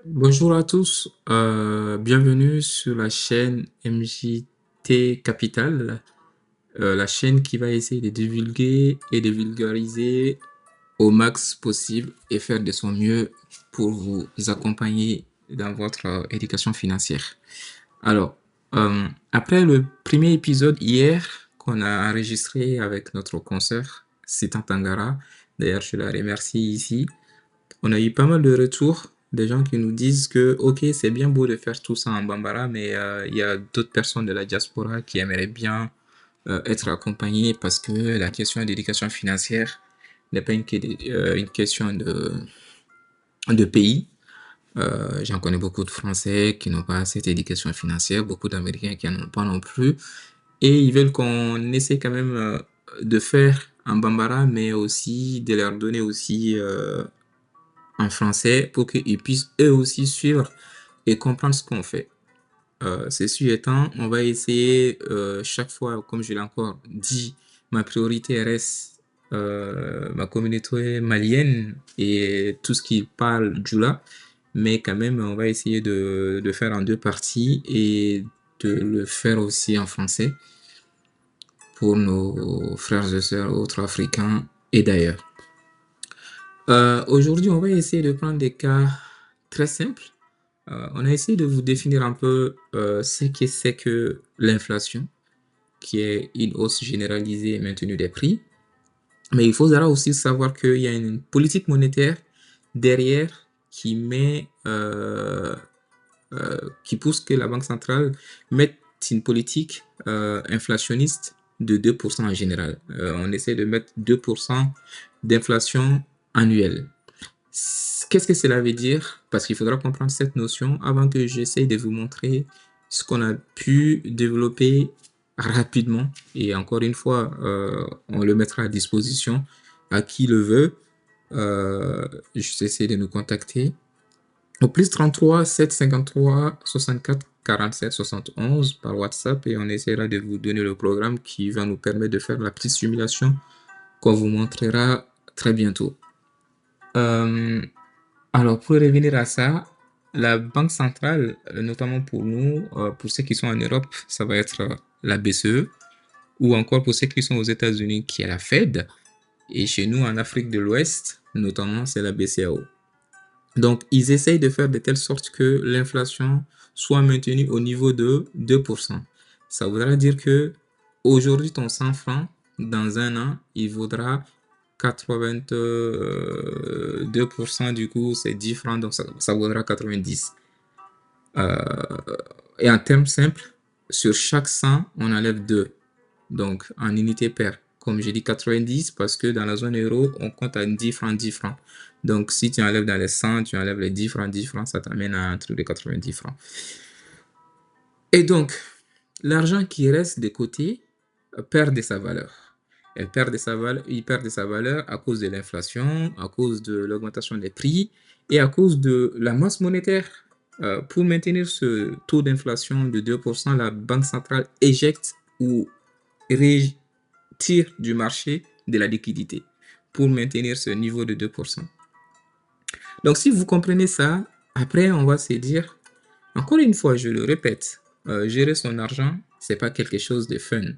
Bonjour à tous, bienvenue sur la chaîne MJT Capital, la chaîne qui va essayer de divulguer et de vulgariser au max possible et faire de son mieux pour vous accompagner dans votre éducation financière. Alors, après le premier épisode hier qu'on a enregistré avec notre consoeur Sitan Tangara, d'ailleurs je la remercie ici, on a eu pas mal de retours, des gens qui nous disent que, ok, c'est bien beau de faire tout ça en Bambara, mais il y a d'autres personnes de la diaspora qui aimeraient bien être accompagnées parce que la question d'éducation financière n'est pas une question de pays. J'en connais beaucoup de Français qui n'ont pas cette éducation financière, beaucoup d'Américains qui n'en ont pas non plus, et ils veulent qu'on essaie quand même de faire en Bambara, mais aussi de leur donner aussi en français pour qu'ils puissent eux aussi suivre et comprendre ce qu'on fait. Ceci étant, on va essayer chaque fois, comme je l'ai encore dit, ma priorité reste ma communauté malienne et tout ce qui parle Djoula, mais quand même, on va essayer de faire en deux parties et de le faire aussi en français pour nos frères et sœurs autres africains et d'ailleurs. Aujourd'hui, on va essayer de prendre des cas très simples. On a essayé de vous définir un peu ce que c'est que l'inflation, qui est une hausse généralisée et maintenue des prix. Mais il faudra aussi savoir qu'il y a une politique monétaire derrière qui pousse que la Banque centrale mette une politique inflationniste de 2% en général. On essaie de mettre 2% d'inflation annuelle. Qu'est-ce que cela veut dire? Parce qu'il faudra comprendre cette notion avant que j'essaye de vous montrer ce qu'on a pu développer rapidement. Et encore une fois, on le mettra à disposition à qui le veut. Juste essayer de nous contacter au plus 33 753 64 47 71 par WhatsApp et on essaiera de vous donner le programme qui va nous permettre de faire la petite simulation qu'on vous montrera très bientôt. Euh, alors, pour revenir à ça, la Banque centrale, notamment pour nous, pour ceux qui sont en Europe, ça va être la BCE, ou encore pour ceux qui sont aux États-Unis, qui est la Fed, et chez nous, en Afrique de l'Ouest, notamment, c'est la BCAO. Donc, ils essayent de faire de telle sorte que l'inflation soit maintenue au niveau de 2%. Ça voudra dire que aujourd'hui, ton 100 francs, dans un an, il vaudra 82%, du coup, c'est 10 francs, donc ça vaudra 90. Euh, et en termes simples, sur chaque 100, on enlève 2. Donc, en unité paire. Comme j'ai dit 90, parce que dans la zone euro, on compte à 10 francs, 10 francs. Donc, si tu enlèves dans les 100, tu enlèves les 10 francs, ça t'amène à un truc de 90 francs. Et donc, l'argent qui reste de côté perd de sa valeur. Il perd de sa valeur à cause de l'inflation, à cause de l'augmentation des prix et à cause de la masse monétaire. Pour maintenir ce taux d'inflation de 2%, la Banque centrale éjecte ou retire du marché de la liquidité pour maintenir ce niveau de 2%. Donc, si vous comprenez ça, après, on va se dire, encore une fois, je le répète, gérer son argent, c'est pas quelque chose de fun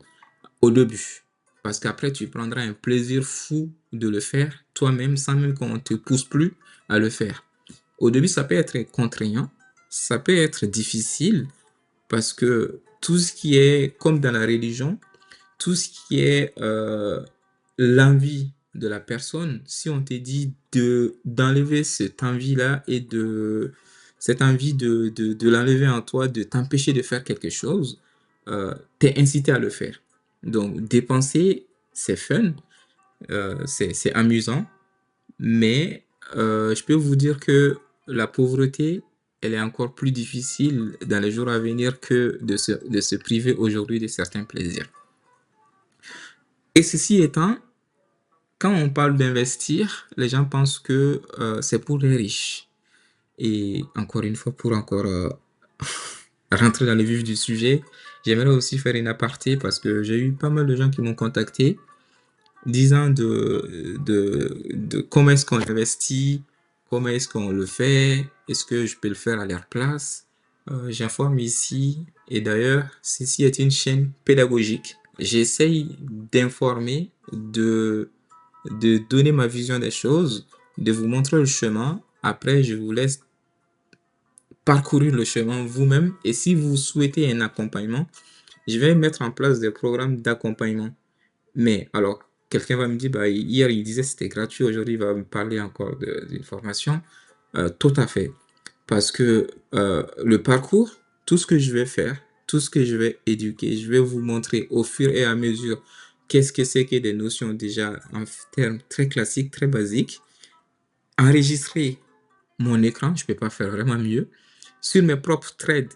au début. Parce qu'après, tu prendras un plaisir fou de le faire toi-même sans même qu'on te pousse plus à le faire. Au début, ça peut être contraignant, ça peut être difficile parce que tout ce qui est comme dans la religion, tout ce qui est l'envie de la personne, si on te dit d'enlever cette envie-là et cette envie de l'enlever en toi, de t'empêcher de faire quelque chose, t'es incité à le faire. Donc, dépenser, c'est fun, c'est amusant, mais je peux vous dire que la pauvreté, elle est encore plus difficile dans les jours à venir que de se priver aujourd'hui de certains plaisirs. Et ceci étant, quand on parle d'investir, les gens pensent que c'est pour les riches. Et encore une fois, pour encore rentrer dans le vif du sujet, j'aimerais aussi faire une aparté parce que j'ai eu pas mal de gens qui m'ont contacté disant de comment est-ce qu'on investit, comment est-ce qu'on le fait, est-ce que je peux le faire à leur place. J'informe ici, et d'ailleurs, ceci est une chaîne pédagogique. J'essaye d'informer, de donner ma vision des choses, de vous montrer le chemin. Après, je vous laisse parcourir le chemin vous-même. Et si vous souhaitez un accompagnement, je vais mettre en place des programmes d'accompagnement. Mais alors, quelqu'un va me dire, bah, hier il disait c'était gratuit, aujourd'hui il va me parler encore d'une formation. Tout à fait. Parce que le parcours, tout ce que je vais faire, tout ce que je vais éduquer, je vais vous montrer au fur et à mesure qu'est-ce que c'est que des notions déjà en termes très classiques, très basiques. Enregistrer mon écran, je ne peux pas faire vraiment mieux. Sur mes propres threads,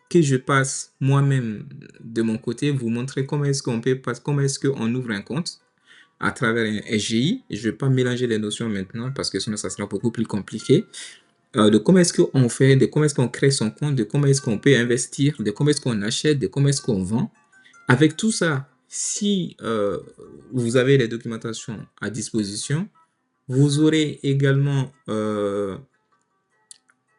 que je passe moi-même de mon côté, vous montrer comment est-ce qu'on peut passer, comment est-ce qu'on ouvre un compte à travers un SGI. Je ne vais pas mélanger les notions maintenant parce que sinon ça sera beaucoup plus compliqué. De comment est-ce qu'on fait, de comment est-ce qu'on crée son compte, de comment est-ce qu'on peut investir, de comment est-ce qu'on achète, de comment est-ce qu'on vend. Avec tout ça, si vous avez les documentations à disposition, vous aurez également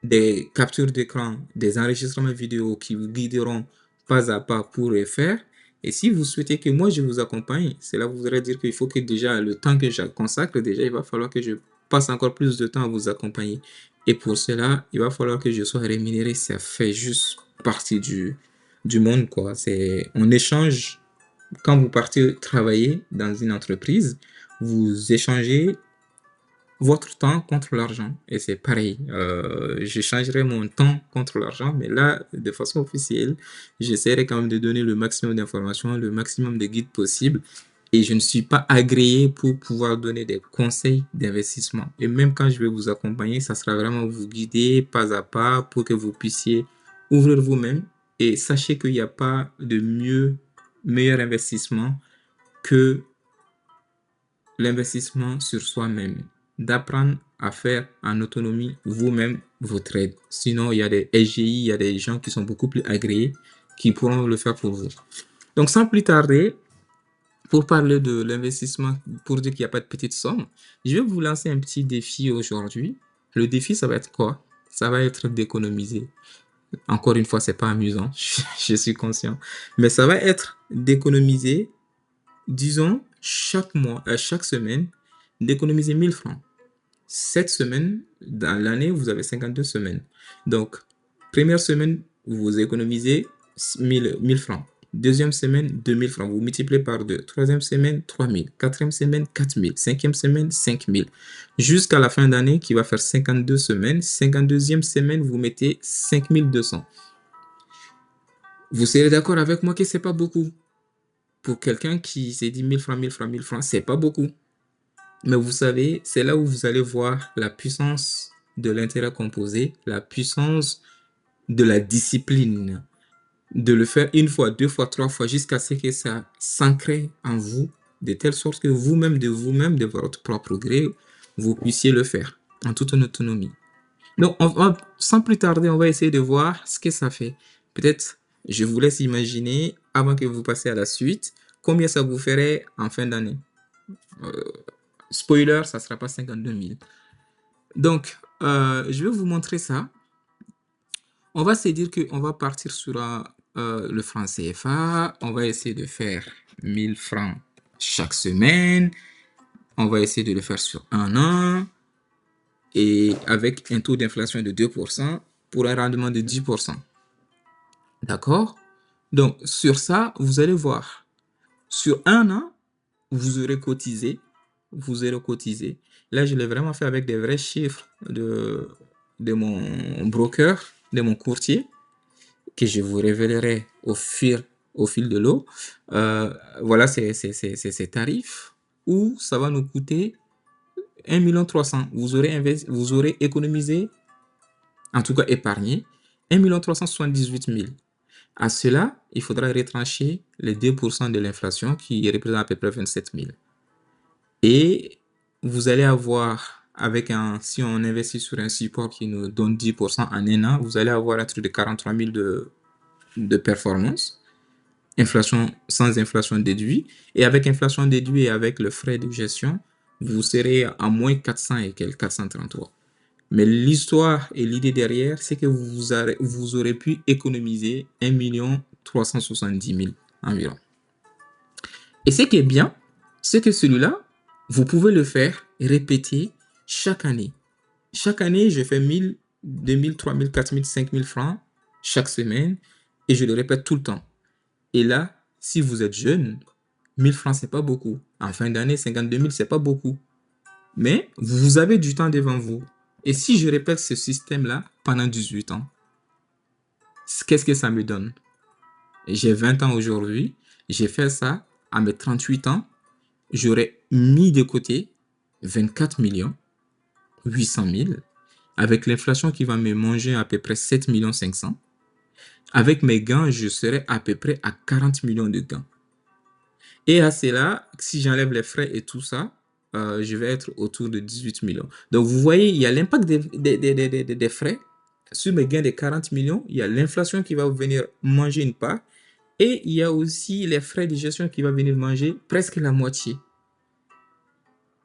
des captures d'écran, des enregistrements vidéo qui vous guideront pas à pas pour le faire. Et si vous souhaitez que moi je vous accompagne, cela voudrait dire qu'il faut que déjà le temps que je consacre, déjà il va falloir que je passe encore plus de temps à vous accompagner. Et pour cela, il va falloir que je sois rémunéré. Ça fait juste partie du monde, quoi. C'est on échange. Quand vous partez travailler dans une entreprise, vous échangez votre temps contre l'argent. Et c'est pareil. Je changerai mon temps contre l'argent, mais là, de façon officielle, j'essaierai quand même de donner le maximum d'informations, le maximum de guides possibles. Et je ne suis pas agréé pour pouvoir donner des conseils d'investissement. Et même quand je vais vous accompagner, ça sera vraiment vous guider pas à pas pour que vous puissiez ouvrir vous-même. Et sachez qu'il n'y a pas de meilleur investissement que l'investissement sur soi-même, d'apprendre à faire en autonomie vous-même vos trades. Sinon, il y a des SGI, il y a des gens qui sont beaucoup plus agréés qui pourront le faire pour vous. Donc, sans plus tarder, pour parler de l'investissement, pour dire qu'il n'y a pas de petite somme, je vais vous lancer un petit défi aujourd'hui. Le défi, ça va être quoi? Ça va être d'économiser. Encore une fois, c'est pas amusant, je suis conscient. Mais ça va être d'économiser, disons, chaque mois, chaque semaine, d'économiser 1000 francs. Cette semaine, dans l'année, vous avez 52 semaines. Donc, première semaine, vous économisez 1000 francs. Deuxième semaine, 2000 francs. Vous multipliez par 2. Troisième semaine, 3000. Quatrième semaine, 4000. Cinquième semaine, 5000. Jusqu'à la fin d'année, qui va faire 52 semaines. 52e semaine, vous mettez 5200. Vous serez d'accord avec moi que ce n'est pas beaucoup. Pour quelqu'un qui s'est dit 1000 francs, 1000 francs, 1000 francs, c'est pas beaucoup. Mais vous savez, c'est là où vous allez voir la puissance de l'intérêt composé, la puissance de la discipline, de le faire une fois, deux fois, trois fois, jusqu'à ce que ça s'ancre en vous, de telle sorte que vous-même, de votre propre gré, vous puissiez le faire en toute autonomie. Donc, sans plus tarder, on va essayer de voir ce que ça fait. Peut-être, je vous laisse imaginer, avant que vous passiez à la suite, combien ça vous ferait en fin d'année. Spoiler, ça ne sera pas 52 000. Donc, je vais vous montrer ça. On va se dire qu'on va partir sur le franc CFA. On va essayer de faire 1000 francs chaque semaine. On va essayer de le faire sur un an. Et avec un taux d'inflation de 2% pour un rendement de 10%. D'accord? Donc, sur ça, vous allez voir. Sur un an, vous aurez cotisé. Vous aurez cotisé. Là, je l'ai vraiment fait avec des vrais chiffres de mon broker, de mon courtier, que je vous révélerai au fil de l'eau. Voilà ces tarifs où ça va nous coûter 1 300 000. Vous aurez économisé, en tout cas épargné, 1 378 000. À cela, il faudra retrancher les 2% de l'inflation qui représente à peu près 27 000. Et vous allez avoir, si on investit sur un support qui nous donne 10% en un an, vous allez avoir un truc de 43 000 de performance. Inflation sans inflation déduite. Et avec inflation déduite et avec le frais de gestion, vous serez à moins 400 et quelques, 433. Mais l'histoire et l'idée derrière, c'est que vous aurez pu économiser 1 370 000 environ. Et ce qui est bien, c'est que celui-là, vous pouvez le faire répéter chaque année. Chaque année, je fais 1000, 2000, 3000, 4000, 5000 francs chaque semaine et je le répète tout le temps. Et là, si vous êtes jeune, 1000 francs, c'est pas beaucoup. En fin d'année, 52 000, c'est pas beaucoup. Mais vous avez du temps devant vous. Et si je répète ce système-là pendant 18 ans, qu'est-ce que ça me donne? J'ai 20 ans aujourd'hui, j'ai fait ça à mes 38 ans, j'aurais mis de côté 24 millions 800 000, avec l'inflation qui va me manger à peu près 7 millions 500. Avec mes gains, je serai à peu près à 40 millions de gains. Et à cela, si j'enlève les frais et tout ça, je vais être autour de 18 millions. Donc, vous voyez, il y a l'impact des frais sur mes gains de 40 millions. Il y a l'inflation qui va venir manger une part. Et il y a aussi les frais de gestion qui vont venir manger presque la moitié.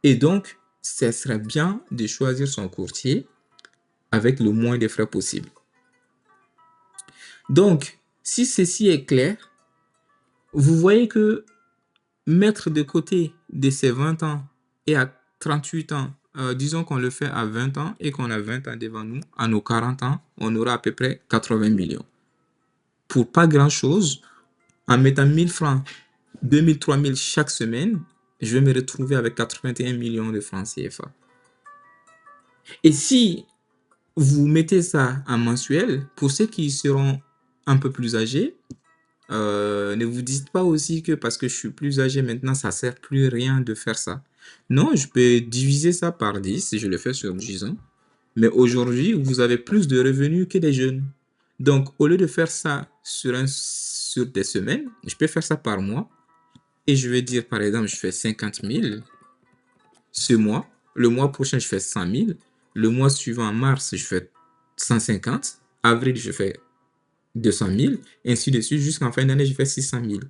Et donc, ce serait bien de choisir son courtier avec le moins de frais possible. Donc, si ceci est clair, vous voyez que mettre de côté de ces 20 ans et à 38 ans, disons qu'on le fait à 20 ans et qu'on a 20 ans devant nous, à nos 40 ans, on aura à peu près 80 millions. Pour pas grand-chose, en mettant 1000 francs, 2000, 3000 chaque semaine, je vais me retrouver avec 81 millions de francs CFA. Et si vous mettez ça en mensuel, pour ceux qui seront un peu plus âgés, ne vous dites pas aussi que parce que je suis plus âgé maintenant, ça sert plus rien de faire ça. Non, je peux diviser ça par 10, je le fais sur 10 ans. Mais aujourd'hui, vous avez plus de revenus que des jeunes. Donc, au lieu de faire ça sur des semaines, je peux faire ça par mois. Et je vais dire, par exemple, je fais 50 000 ce mois. Le mois prochain, je fais 100 000. Le mois suivant, en mars, je fais 150. Avril, je fais 200 000. Ainsi de suite, jusqu'en fin d'année, je fais 600 000.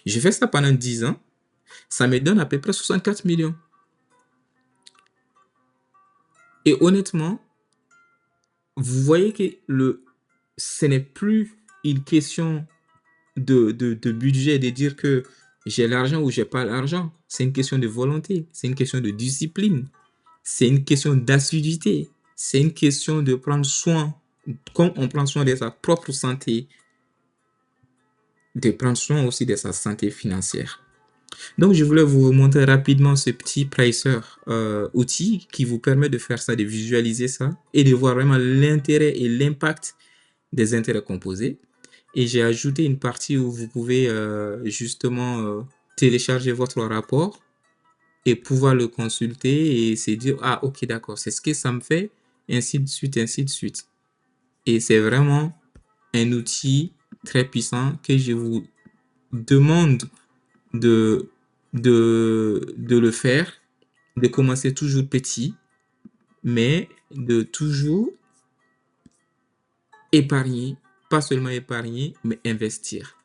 Je fais ça pendant 10 ans. Ça me donne à peu près 64 millions. Et honnêtement, vous voyez que ce n'est plus une question de budget, de dire que j'ai l'argent ou j'ai pas l'argent. C'est une question de volonté, c'est une question de discipline, c'est une question d'assiduité, c'est une question de prendre soin, comme on prend soin de sa propre santé, de prendre soin aussi de sa santé financière. Donc, je voulais vous montrer rapidement ce petit pricer outil qui vous permet de faire ça, de visualiser ça et de voir vraiment l'intérêt et l'impact des intérêts composés. Et j'ai ajouté une partie où vous pouvez justement télécharger votre rapport et pouvoir le consulter et se dire, ah ok d'accord, c'est ce que ça me fait, ainsi de suite, ainsi de suite. Et c'est vraiment un outil très puissant que je vous demande de, de le faire, de commencer toujours petit, mais de toujours épargner, pas seulement épargner, mais investir.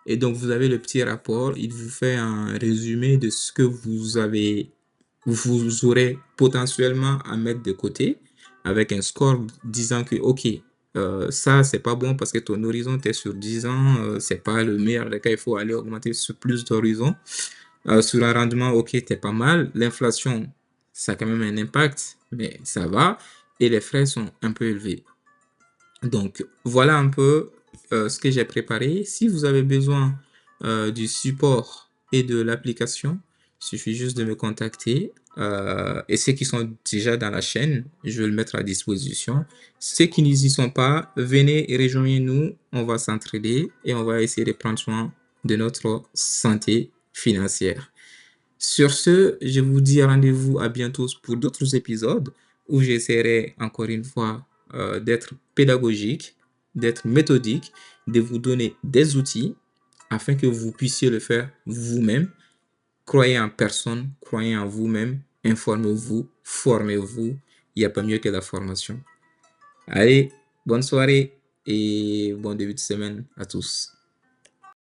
Et donc, vous avez le petit rapport, il vous fait un résumé de ce que vous aurez potentiellement à mettre de côté avec un score disant que, OK, ça, c'est pas bon parce que ton horizon est sur 10 ans, c'est pas le meilleur des cas, il faut aller augmenter sur plus d'horizons. Sur un rendement, OK, t'es pas mal. L'inflation, ça a quand même un impact, mais ça va. Et les frais sont un peu élevés. Donc, voilà un peu ce que j'ai préparé. Si vous avez besoin du support et de l'application, il suffit juste de me contacter. Et ceux qui sont déjà dans la chaîne, je vais le mettre à disposition. Ceux qui n'y sont pas, venez et rejoignez-nous. On va s'entraider et on va essayer de prendre soin de notre santé financière. Sur ce, je vous dis rendez-vous à bientôt pour d'autres épisodes où j'essaierai encore une fois d'être pédagogique, d'être méthodique, de vous donner des outils afin que vous puissiez le faire vous-même. Croyez en personne, croyez en vous-même, informez-vous, formez-vous. Il n'y a pas mieux que la formation. Allez, bonne soirée et bon début de semaine à tous.